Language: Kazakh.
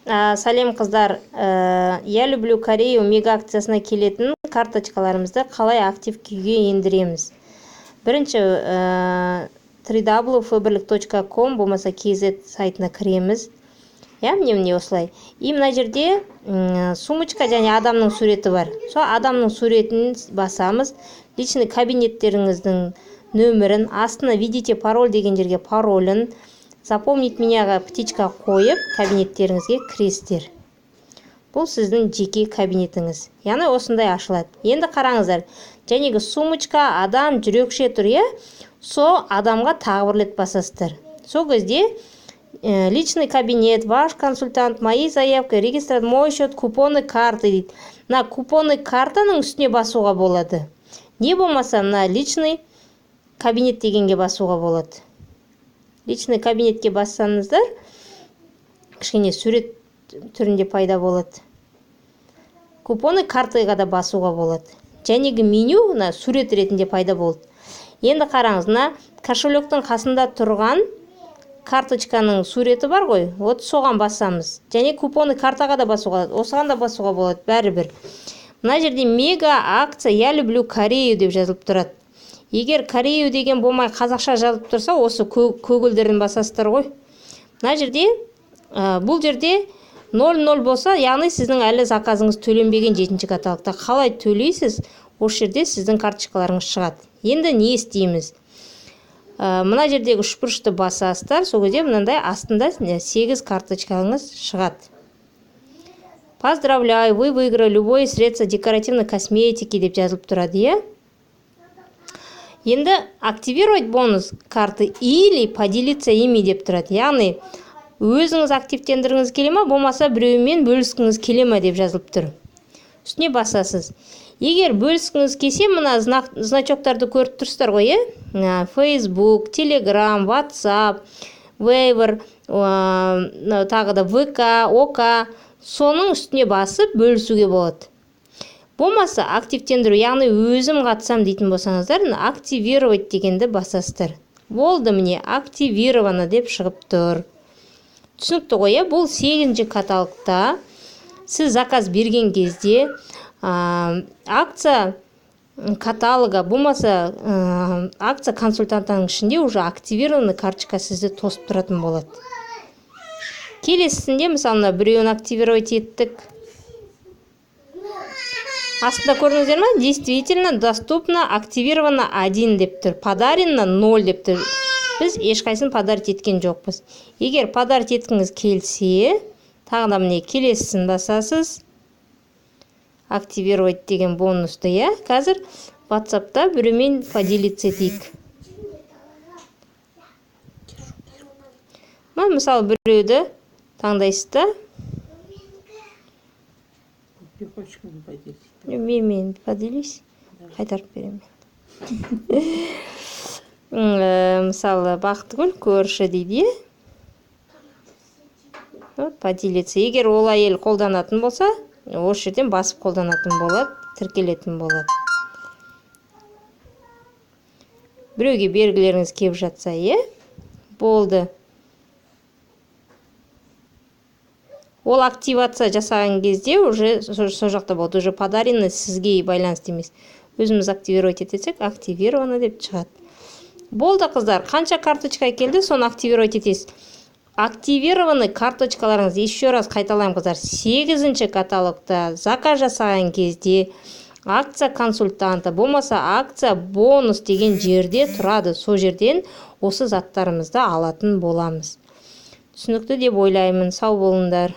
Сәлем қыздар. Я люблю Корею мега акциясына келетін карточкаларымызды қалай актив күйге ендіреміз? Бірінші www.faberlic.com болмаса KZ сайтына кіреміз. Міне осылай. И мына жерде сумочка және адамның суреті бар. Сол адамның суретін басамыз. Личный кабинеттеріңіздің нөмірін, астына видите пароль деген жерге паролін, запомнить меняға птичка қойып, кабинеттеріңізге кіресіздер. Бұл сіздің жеке кабинетіңіз. Яғни осындай ашылады. Енді қараңыздар. Жәнегі сумочка, адам, жүрекше тұр, Со адамға тағы бір рет басасыздар. Сол кезде личный кабинет, ваш консультант, мои заявки, регистрация, мой счет, купоны, карты дейді. Мына купоны картаның үстіне басуға болады. Не болмаса, мына личный кабинет дегенге басуға болады. Личный кабинетке бассаңыздар, кішкене сурет түрінде пайда болады. Купоны картыға да басуға болады. Жәнегі меню сурет ретінде пайда болды. Енді қараңыз, кошелектің қасында тұрған карточканың суреті бар ғой, соған басамыз. Және купоны картаға да басуға болады, осыған да басуға болады, бәрібір. Мына жерде мега акция я люблю Корею деп жазылып тұрады. Егер Корею деген болмай қазақша жазылып тұрса, осы көгілдерін басасыздар ғой. Мына жерде, бұл жерде 00 болса, яғни сіздің әлі заказыңыз төленбеген 7-ші каталогта. Қалай төлейсіз, осы жерде сіздің карточкаларыңыз шығады. Енді не істейміз? Мына жердегі үшбұрышты басасыздар, сол кезде мынандай астында 8 карточкаңыз шығады. Поздравляю, вы выиграли любое средство декоративной косметики деп жазылып тұрады, Енді активировать бонус карты или поделиться ими деп тұрады. Яғни, өзіңіз активтендіріңіз келе ма, болмаса біреумен бөліскіңіз келе ма деп жазылып тұр. Үстіне басасыз. Егер бөліскіңіз келсе, мына значоктарды көріп тұрсыздар ғой, Facebook, Telegram, WhatsApp, Viber, тағы да VK, OK, соның үстіне басып бөлісуге болады. Болмаса активтендіру, яғни өзім қатысам дейтін болсаңыздар, активировать дегенді басасыздар. Болды, міне активировано деп шығып тұр. Түсінікті ғой, бұл 8-ші каталогта сіз заказ берген кезде акция каталога, болмаса акция консультантының ішінде уже активированный карточка сізді тосып тұратын болады. Келесісінде, мысалы, біреуін активировать еттік. Астында көрдіңіздер ма? Действительно доступно активировано 1 деп тұр. Подарено 0 деп тұр. Біз ешқайсын подарить еткен жоқпыз. Егер подарить еткіңіз келсе, тағы да міне келесісін басасыз. Активировать деген бонусты, Қазір WhatsApp'та біреумен поделиться етейік. Мысалы, біреуді таңдайсызда. Мен поделись. Қайтарып беремін. Мысалы, Бақтыгүл көрші дейді. Поделиться. Егер ол әйел қолданатын болса, осы жерден басып қолданатын болады, тіркелетін болады. Біреуге белгілеріңіз келіп жатса, болды. Ол активация жасаған кезде уже сол жақта болды. Уже подарено сізге байланысты емес. Өзіміз активировать етсек, активировано деп шығады. Болды, қыздар. Қанша карточка келді, соны активировать етесіз. Активированный карточкаларыңыз, еще раз қайталайым, қыздар, 8-ші каталогта заказ жасаған кезде акция консультанта, болмаса акция бонус деген жерде тұрады. Сол жерден осы заттарымызды алатын боламыз. Түсінікті деп ойлаймын. Сау болыңдар.